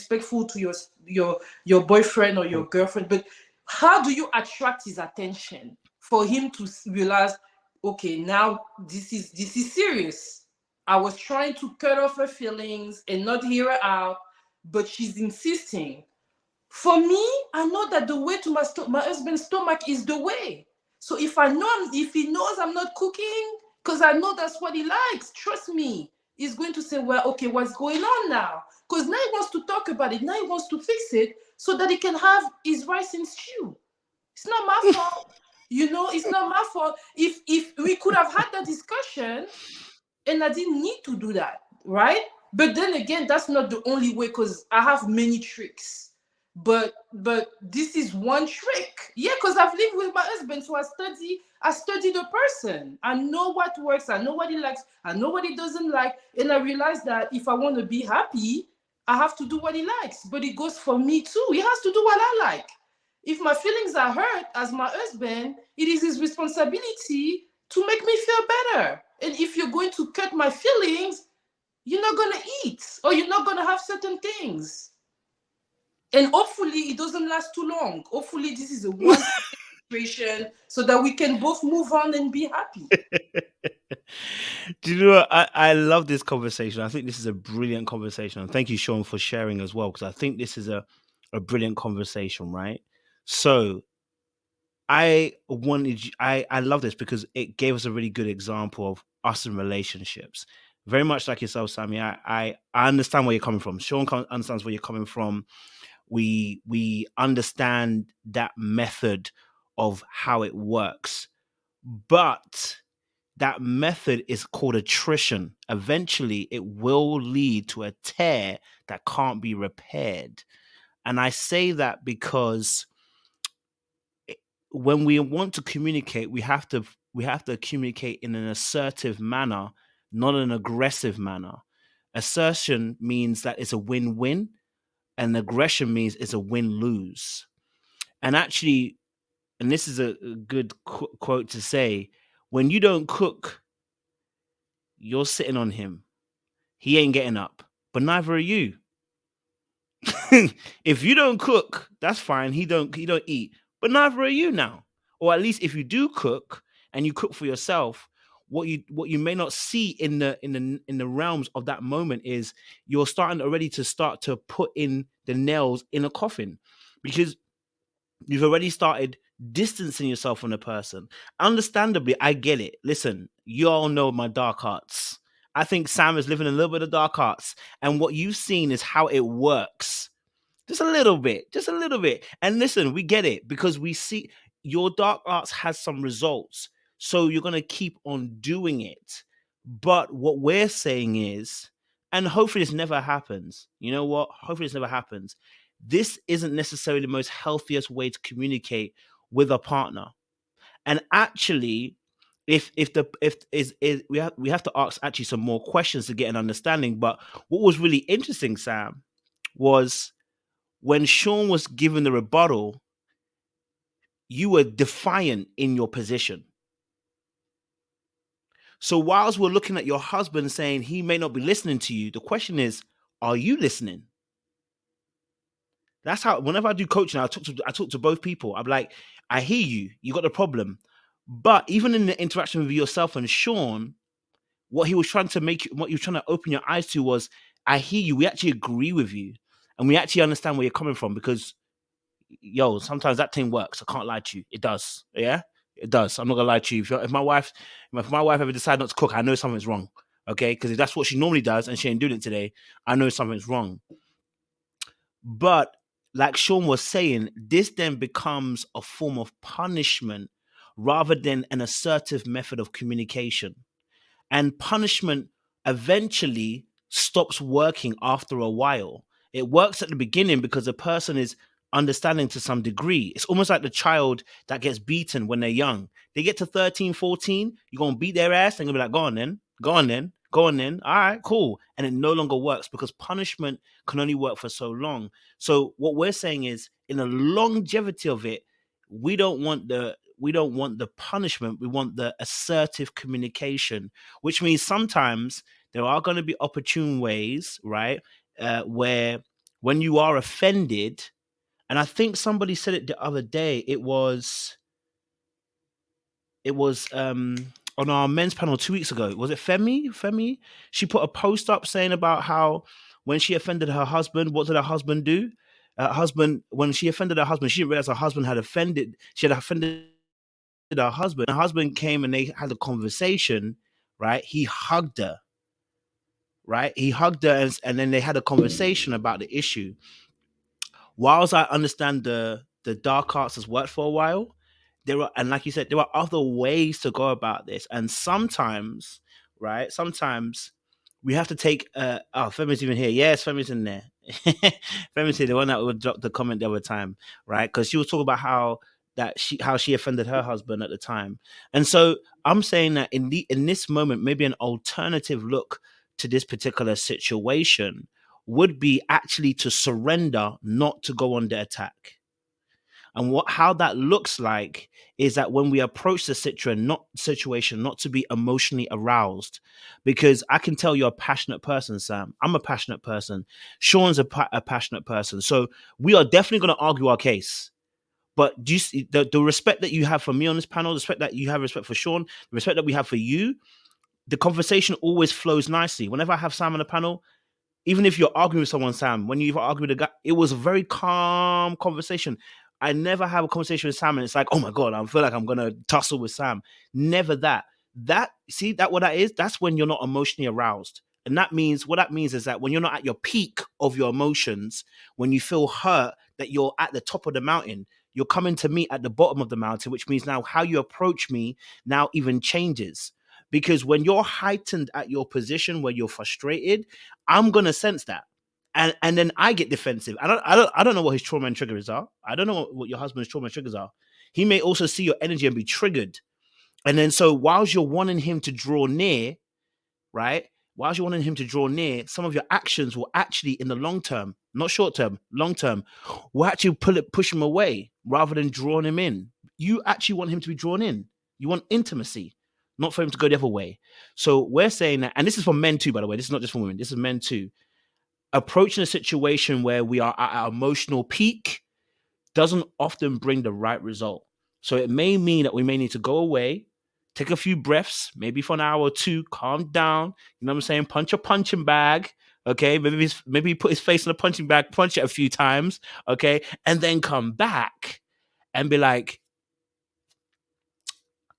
respectful to your boyfriend or your girlfriend, but how do you attract his attention for him to realize, okay, now this is serious. I was trying to cut off her feelings and not hear her out, but she's insisting. For me, I know that the way to my husband's stomach is the way. So if he knows I'm not cooking, because I know that's what he likes, trust me, he's going to say, well, okay, what's going on now? Because now he wants to talk about it. Now he wants to fix it so that he can have his rice and stew. It's not my fault. It's not my fault. If we could have had that discussion, and I didn't need to do that, right? But then again, that's not the only way, because I have many tricks. But this is one trick. Yeah, because I've lived with my husband, so I study the person. I know what works, I know what he likes, I know what he doesn't like, and I realize that if I want to be happy, I have to do what he likes. But it goes for me too. He has to do what I like. If my feelings are hurt as my husband, it is his responsibility to make me feel better. And if you're going to cut my feelings, you're not going to eat, or you're not going to have certain things. And hopefully it doesn't last too long. Hopefully this is a one situation so that we can both move on and be happy. Do you know what? I love this conversation. I think this is a brilliant conversation. And thank you, Sean, for sharing as well, because I think this is a brilliant conversation, right? So I love this because it gave us a really good example of us in relationships. Very much like yourself, Sammy. I understand where you're coming from. Sean understands where you're coming from. We understand that method of how it works, but that method is called attrition. Eventually, it will lead to a tear that can't be repaired. And I say that because when we want to communicate, we have to communicate in an assertive manner, not an aggressive manner. Assertion means that it's a win-win, and aggression means it's a win-lose. And actually, and this is a good quote to say, when you don't cook, you're sitting on him. He ain't getting up, but neither are you. If you don't cook, that's fine. He don't eat, but neither are you now. Or at least if you do cook and you cook for yourself, what you may not see in the realms of that moment is you're starting already to start to put in the nails in a coffin, because you've already started distancing yourself from the person. Understandably, I get it. Listen, you all know my dark arts. I think Sam is living a little bit of dark arts, and what you've seen is how it works. Just a little bit, just a little bit. And listen, we get it because we see your dark arts has some results. So you're going to keep on doing it. But what we're saying is, and hopefully this never happens. You know what? Hopefully this never happens. This isn't necessarily the most healthiest way to communicate with a partner. And actually, if the if is we have to ask actually some more questions to get an understanding. But what was really interesting, Sam, was when Sean was given the rebuttal, you were defiant in your position. So whilst we're looking at your husband saying he may not be listening to you, the question is, are you listening? That's how whenever I do coaching, I talk to both people. I'm like, I hear you, you got the problem. But even in the interaction with yourself and Sean, what he was trying to what you were trying to open your eyes to was, I hear you, we actually agree with you. And we actually understand where you're coming from, because sometimes that thing works. I can't lie to you. It does. Yeah, it does. I'm not gonna lie to you. If my wife ever decides not to cook, I know something's wrong. Okay, because if that's what she normally does and she ain't doing it today, I know something's wrong. But like Sean was saying, this then becomes a form of punishment rather than an assertive method of communication. And punishment eventually stops working after a while. It works at the beginning because the person is understanding to some degree. It's almost like the child that gets beaten when they're young. They get to 13, 14, you're going to beat their ass and you're going to be like, go on then, go on then, go on then. All right, cool. And it no longer works because punishment can only work for so long. So what we're saying is, in the longevity of it, we don't want the punishment. We want the assertive communication, which means sometimes there are going to be opportune ways, right, where when you are offended, and I think somebody said it the other day. It was on our men's panel 2 weeks ago. Was it Femi? She put a post up saying about how when she offended her husband, what did her husband do? When she offended her husband, she didn't realize her husband had offended. She had offended her husband. Her husband came and they had a conversation. Right? He hugged her. Right? He hugged her, and then they had a conversation about the issue. Whilst I understand the dark arts has worked for a while, there are, and like you said, there are other ways to go about this. And sometimes, right? Sometimes we have to take Femi's even here. Yes, Femi's in there. Femi's here, the one that would drop the comment the other time, right? Because she was talking about how she offended her husband at the time. And so I'm saying that in this moment, maybe an alternative look to this particular situation would be actually to surrender, not to go under attack. And how that looks like is that when we approach the situation, not to be emotionally aroused, because I can tell you're a passionate person, Sam. I'm a passionate person. Sean's a passionate person. So we are definitely going to argue our case. But do you see the respect that you have for me on this panel, the respect that you have respect for Sean, the respect that we have for you, the conversation always flows nicely. Whenever I have Sam on the panel, even if you're arguing with someone, Sam, when you argue with a guy, it was a very calm conversation. I never have a conversation with Sam and it's like, oh my God, I feel like I'm gonna tussle with Sam. Never that. What that is? That's when you're not emotionally aroused. And what that means is that when you're not at your peak of your emotions, when you feel hurt, that you're at the top of the mountain, you're coming to me at the bottom of the mountain, which means now how you approach me now even changes. Because when you're heightened at your position where you're frustrated, I'm gonna sense that. And then I get defensive. I don't know what his trauma and triggers are. I don't know what your husband's trauma and triggers are. He may also see your energy and be triggered. And then so whilst you're wanting him to draw near, right? Whilst you're wanting him to draw near, some of your actions will actually, in the long term, not short term, long term, will actually push him away rather than drawing him in. You actually want him to be drawn in. You want intimacy, not for him to go the other way. So we're saying that, and this is for men too, by the way. This is not just for women. This is men too. Approaching a situation where we are at our emotional peak doesn't often bring the right result. So it may mean that we may need to go away, take a few breaths, maybe for an hour or two, calm down. You know what I'm saying? Punch a punching bag. Okay, maybe put his face in a punching bag, punch it a few times. Okay, and then come back and be like,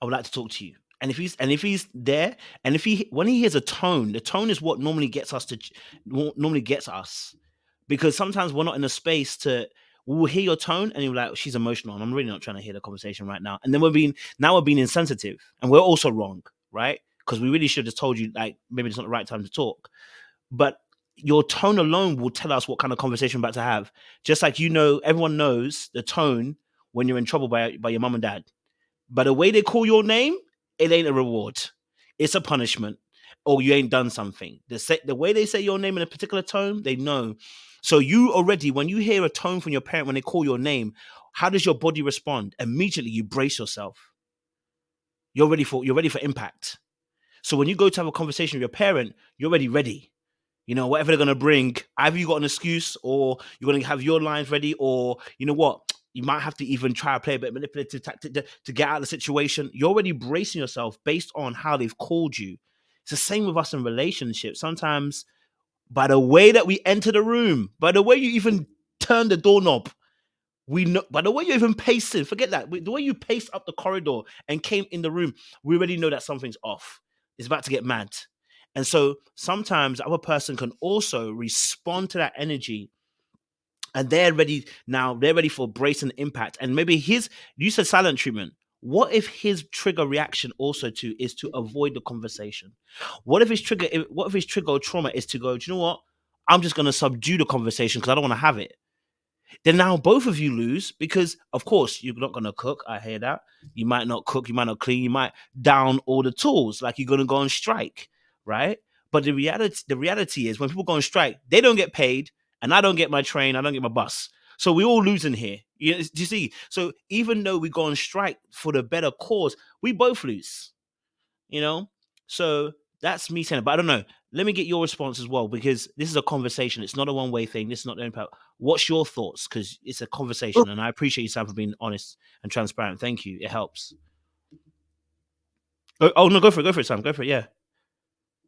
I would like to talk to you. And if he's there, and if he when he hears a tone, the tone is what normally gets us, because sometimes we're not in a space to. We'll hear your tone and you're like, she's emotional, and I'm really not trying to hear the conversation right now. And then we're being insensitive, and we're also wrong, right? Because we really should have told you, like, maybe it's not the right time to talk. But your tone alone will tell us what kind of conversation we're about to have. Just like everyone knows the tone when you're in trouble by your mom and dad. But the way they call your name, it ain't a reward. It's a punishment. Or you ain't done something. The way they say your name in a particular tone, they know. So you already, when you hear a tone from your parent when they call your name, how does your body respond? Immediately you brace yourself. You're ready for impact. So when you go to have a conversation with your parent, you're already ready. Whatever they're going to bring, either you got an excuse or you're going to have your lines ready, or you know what? You might have to even try to play a bit of manipulative tactic to get out of the situation. You're already bracing yourself based on how they've called you. It's the same with us in relationships. Sometimes by the way that we enter the room, by the way you even turn the doorknob, we know, by the way you even paced in, forget that. The way you paced up the corridor and came in the room, we already know that something's off. It's about to get mad. And so sometimes the other person can also respond to that energy, and they're ready now. They're ready for brace and impact. And maybe you said silent treatment. What if his trigger reaction also is to avoid the conversation? What if his trigger or trauma is to go, do you know what? I'm just going to subdue the conversation because I don't want to have it. Then now both of you lose, because of course you're not going to cook. I hear that. You might not cook, you might not clean, you might down all the tools, like you're going to go on strike, right? But the reality is, when people go on strike, they don't get paid, and I don't get my train, I don't get my bus. So we all losing here. Do you see? So even though we go on strike for the better cause, we both lose. You know. So that's me saying it. But I don't know. let me get your response as well, because this is a conversation. It's not a one-way thing. This is not the impact. What's your thoughts? Because it's a conversation, and I appreciate you, Sam, for being honest and transparent. Thank you. It helps. Oh no, go for it, Sam. Go for it. Yeah.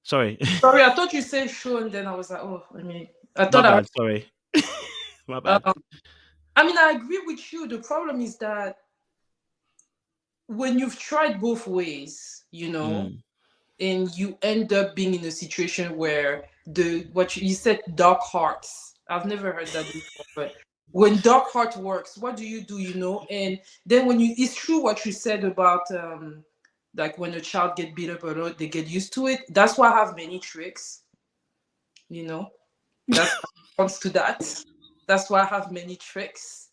Sorry. Sorry, I thought you said show, and then I was like, oh, I My thought I. bad. Sorry. My bad. I agree with you. The problem is that when you've tried both ways, and you end up being in a situation where what you said, dark hearts. I've never heard that before, but when dark heart works, what do? And then it's true what you said about like when a child get beat up a lot, they get used to it. That's why I have many tricks. That's comes to that. That's why I have many tricks.